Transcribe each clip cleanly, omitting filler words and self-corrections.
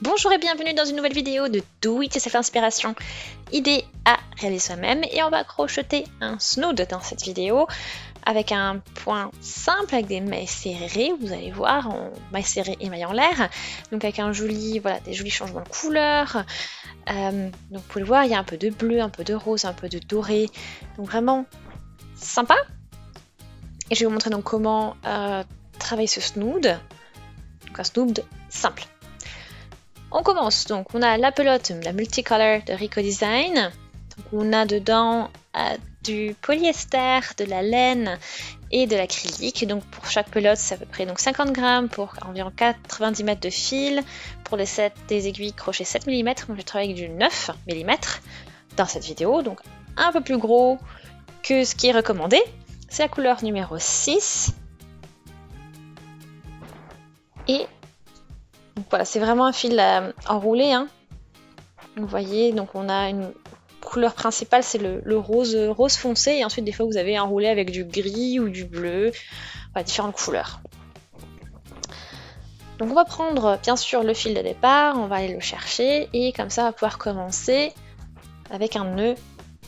Bonjour et bienvenue dans une nouvelle vidéo de Do It Yourself Inspiration, idée à réaliser soi-même, et on va crocheter un snood dans cette vidéo avec un point simple avec des mailles serrées, vous allez voir, en mailles serrées et mailles en l'air, donc avec un joli, voilà, des jolis changements de couleurs. Donc vous pouvez le voir, il y a un peu de bleu, un peu de rose, un peu de doré, donc vraiment sympa. Et je vais vous montrer donc comment travailler ce snood, donc un snood simple. On commence, donc on a la pelote, la multicolor de Rico Design. Donc on a dedans du polyester, de la laine et de l'acrylique. Donc pour chaque pelote, c'est à peu près donc 50 grammes pour environ 90 mètres de fil. Pour des aiguilles crochet 7 mm, moi je travaille avec du 9 mm dans cette vidéo, donc un peu plus gros que ce qui est recommandé. C'est la couleur numéro 6. Et donc voilà, c'est vraiment un fil enroulé. Hein. Vous voyez, donc on a une couleur principale, c'est le rose foncé. Et ensuite, des fois, vous avez enroulé avec du gris ou du bleu. Voilà, différentes couleurs. Donc on va prendre, bien sûr, le fil de départ. On va aller le chercher. Et comme ça, on va pouvoir commencer avec un nœud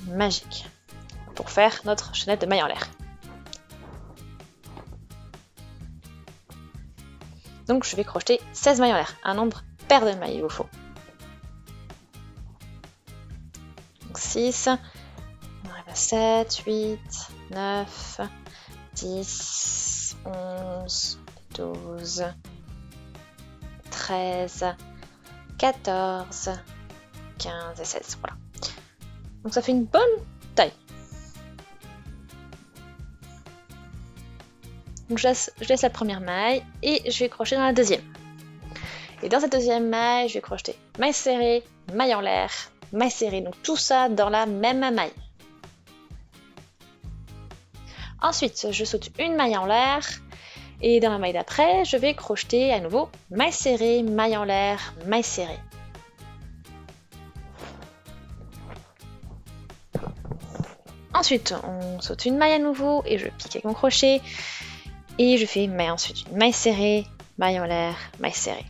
magique pour faire notre chaînette de mailles en l'air. Donc je vais crocheter 16 mailles en l'air, un nombre pair de mailles il vous faut. Donc 6, on arrive à 7, 8, 9, 10, 11, 12, 13, 14, 15 et 16, voilà. Donc ça fait une bonne taille. Donc je laisse la première maille et je vais crocheter dans la deuxième. Et dans cette deuxième maille, je vais crocheter maille serrée, maille en l'air, maille serrée. Donc tout ça dans la même maille. Ensuite, je saute une maille en l'air et dans la maille d'après, je vais crocheter à nouveau maille serrée, maille en l'air, maille serrée. Ensuite, on saute une maille à nouveau et je pique avec mon crochet. Et je fais ensuite une maille serrée, maille en l'air, maille serrée.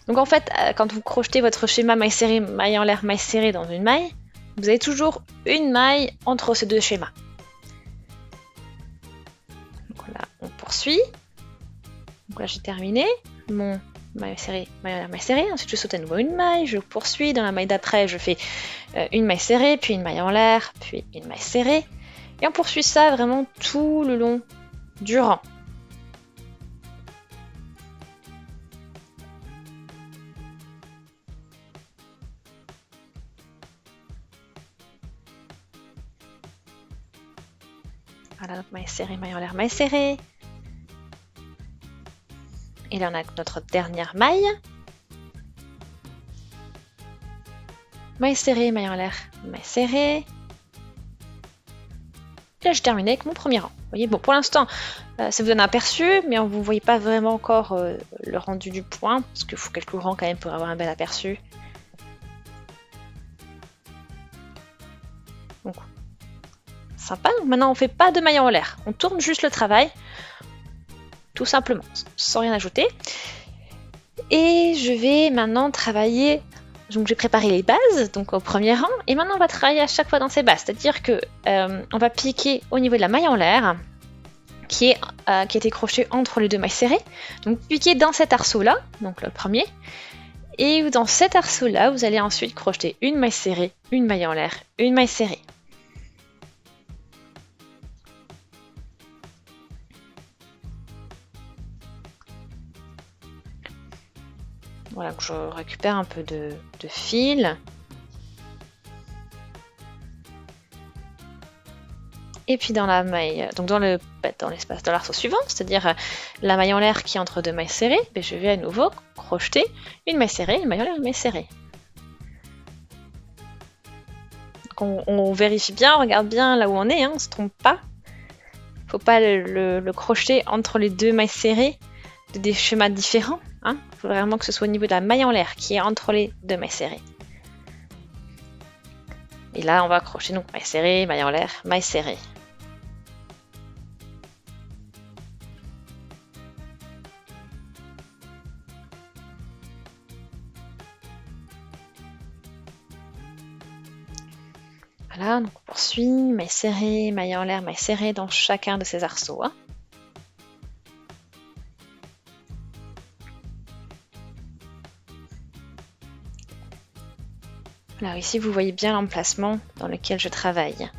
Donc en fait, quand vous crochetez votre schéma maille serrée, maille en l'air, maille serrée dans une maille, vous avez toujours une maille entre ces deux schémas. Donc là, on poursuit. Donc là, j'ai terminé mon maille serrée, maille en l'air, maille serrée. Ensuite, je saute à nouveau une maille, je poursuis. Dans la maille d'après, je fais une maille serrée, puis une maille en l'air, puis une maille serrée. Et on poursuit ça vraiment tout le long du rang. Voilà, donc maille serrée, maille en l'air, maille serrée. Et là, on a notre dernière maille. Maille serrée, maille en l'air, maille serrée. Et là, j'ai terminé avec mon premier rang. Vous voyez, bon, pour l'instant, ça vous donne un aperçu, mais vous ne voyez pas vraiment encore le rendu du point, parce qu'il faut quelques rangs quand même pour avoir un bel aperçu. Donc, sympa. Donc, maintenant, on ne fait pas de maille en l'air. On tourne juste le travail, tout simplement, sans rien ajouter. Et je vais maintenant travailler. Donc j'ai préparé les bases, donc au premier rang, et maintenant on va travailler à chaque fois dans ces bases, c'est-à-dire que on va piquer au niveau de la maille en l'air, qui a été crochet entre les deux mailles serrées, donc piquer dans cet arceau-là, donc le premier, et dans cet arceau-là, vous allez ensuite crocheter une maille serrée, une maille en l'air, une maille serrée. Voilà, je récupère un peu de fil. Et puis dans la maille, donc dans l'espace de l'arceau suivant, c'est-à-dire la maille en l'air qui est entre deux mailles serrées, je vais à nouveau crocheter une maille serrée, une maille en l'air, une maille serrée. Donc on vérifie bien, on regarde bien là où on est, hein, on ne se trompe pas. Il ne faut pas le crocheter entre les deux mailles serrées de des schémas différents. Il faut vraiment que ce soit au niveau de la maille en l'air qui est entre les deux mailles serrées. Et là, on va crocheter donc maille serrée, maille en l'air, maille serrée. Voilà, donc on poursuit, maille serrée, maille en l'air, maille serrée dans chacun de ces arceaux. Hein. Alors ici, vous voyez bien l'emplacement dans lequel je travaille.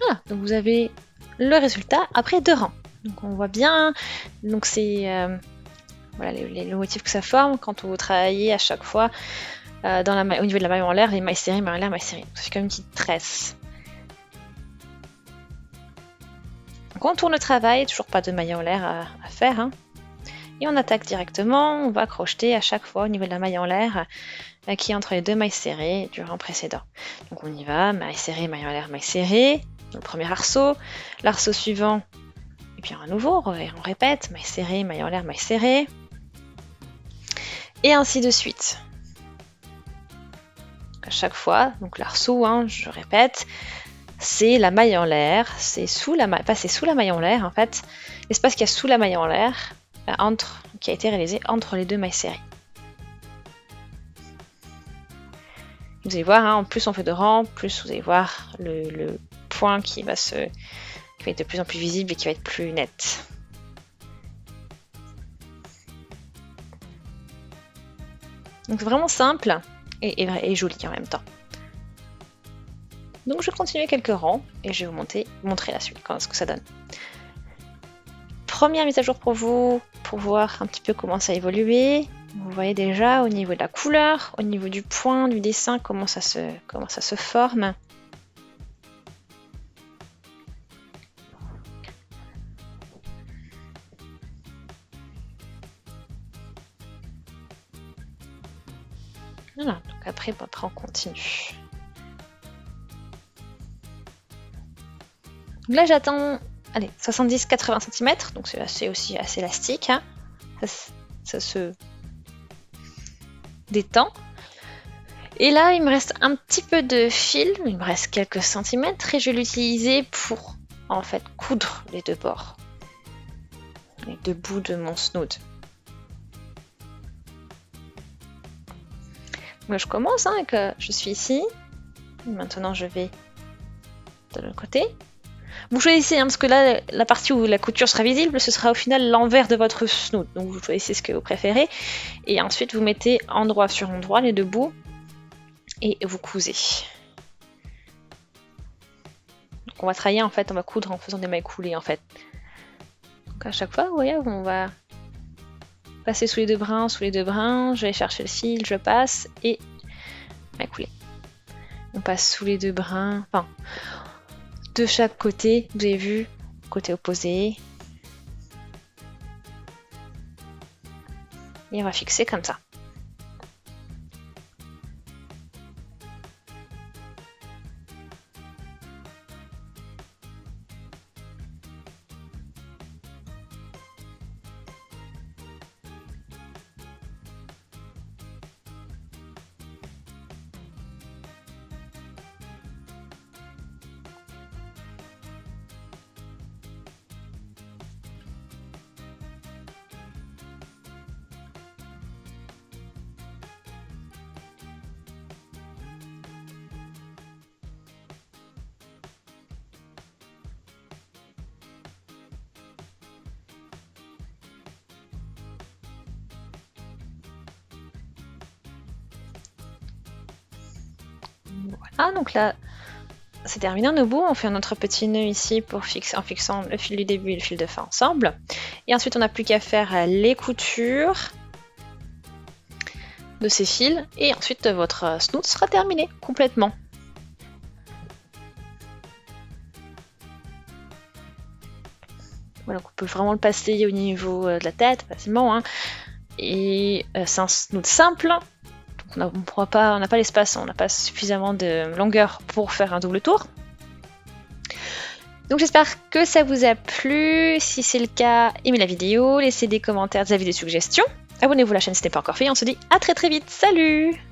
Voilà, donc vous avez le résultat après 2 rangs. Donc on voit bien, donc c'est voilà, les motifs que ça forme quand vous travaillez à chaque fois au niveau de la maille en l'air, les mailles serrées, maille en l'air, maille serrée. C'est comme une petite tresse. Donc on tourne le travail, toujours pas de maille en l'air à faire. Hein. Et on attaque directement, on va crocheter à chaque fois au niveau de la maille en l'air qui est entre les 2 mailles serrées du rang précédent. Donc on y va, maille serrée, maille en l'air, maille serrée, le premier arceau, l'arceau suivant, et puis à nouveau, on répète, maille serrée, maille en l'air, maille serrée, et ainsi de suite. Donc à chaque fois, donc l'arceau, hein, je répète, c'est la maille en l'air, c'est sous la maille en l'air en fait, l'espace qu'il y a sous la maille en l'air, qui a été réalisé entre les 2 mailles serrées. Vous allez voir, hein, plus on fait de rangs, plus vous allez voir le point qui va être de plus en plus visible et qui va être plus net. Donc c'est vraiment simple et joli en même temps. Donc je vais continuer quelques rangs et je vais vous montrer la suite, ce que ça donne. Première mise à jour pour vous, pour voir un petit peu comment ça a évolué. Vous voyez déjà au niveau de la couleur, au niveau du point, du dessin, comment ça se forme. Voilà, donc après on continue. Donc là j'attends 70-80 cm, donc c'est aussi assez élastique. Hein. Ça se détend. Et là il me reste un petit peu de fil, il me reste quelques centimètres et je vais l'utiliser pour en fait coudre les 2 bords. Les 2 bouts de mon snood. Là, je commence, hein, je suis ici. Maintenant, je vais de l'autre côté. Vous choisissez, hein, parce que là, la partie où la couture sera visible, ce sera au final l'envers de votre snood. Donc, vous choisissez ce que vous préférez. Et ensuite, vous mettez endroit sur endroit les 2 bouts. Et vous cousez. Donc, on va travailler, en fait, on va coudre en faisant des mailles coulées, en fait. Donc, à chaque fois, vous voyez, on va passer sous les 2 brins, je vais chercher le fil, je passe et maille coulée. On passe sous les 2 brins, enfin de chaque côté, vous avez vu, côté opposé. Et on va fixer comme ça. Voilà, donc là, c'est terminé au bout. On fait notre petit nœud ici en fixant le fil du début et le fil de fin ensemble. Et ensuite, on n'a plus qu'à faire les coutures de ces fils. Et ensuite, votre snood sera terminé complètement. Voilà, on peut vraiment le passer au niveau de la tête facilement. Hein. Et c'est un snood simple. On n'a pas l'espace, on n'a pas suffisamment de longueur pour faire un double tour. Donc j'espère que ça vous a plu. Si c'est le cas, aimez la vidéo, laissez des commentaires, des avis, des suggestions. Abonnez-vous à la chaîne si ce n'est pas encore fait. On se dit à très vite. Salut!